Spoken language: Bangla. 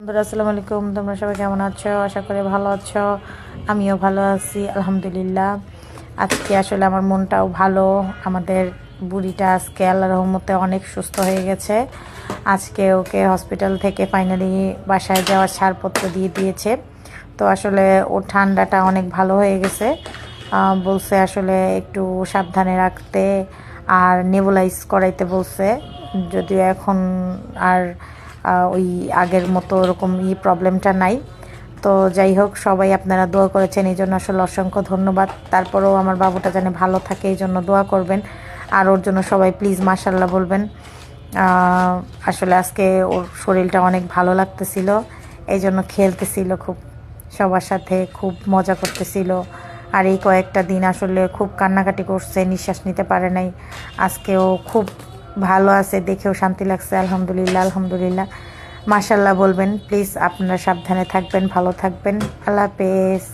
বন্ধুরা আসসালামু আলাইকুম, তোমরা সবাই কেমন আছো? আশা করি ভালো আছো। আমিও ভালো আছি আলহামদুলিল্লাহ। আজকে আসলে আমার মনটাও ভালো। আমাদের বুড়িটা আজকে আল্লাহর রহমতে অনেক সুস্থ হয়ে গেছে। আজকে ওকে হসপিটাল থেকে ফাইনালি বাসায় যাওয়ার ছাড়পত্র দিয়ে দিয়েছে। তো আসলে ওর ঠান্ডাটা অনেক ভালো হয়ে গেছে। বলছে আসলে একটু সাবধানে রাখতে আর নেবুলাইজ করাইতে বলছে, যদিও এখন আর ওই আগের মতো ওরকম প্রবলেমটা নাই। তো যাই হোক, সবাই আপনারা দোয়া করেছেন, এই জন্য আসলে অসংখ্য ধন্যবাদ। তারপরেও আমার বাবুটা যেন ভালো থাকে এই জন্য দোয়া করবেন, আর ওর জন্য সবাই প্লিজ মাশাল্লাহ বলবেন। আসলে আজকে ওর শরীরটা অনেক ভালো লাগতেছিল, এই জন্য খেলতেছিল খুব, সবার সাথে খুব মজা করতেছিল। আর এই কয়েকটা দিন আসলে খুব কান্নাকাটি করছে, নিঃশ্বাস নিতে পারে নাই। আজকেও খুব ভালো আছে, দেখেও শান্তি লাগছে। আলহামদুলিল্লাহ আলহামদুলিল্লাহ, মাশাল্লাহ বলবেন প্লিজ। আপনারা সাবধানে থাকবেন, ভালো থাকবেন। আল্লাহ হাফেজ।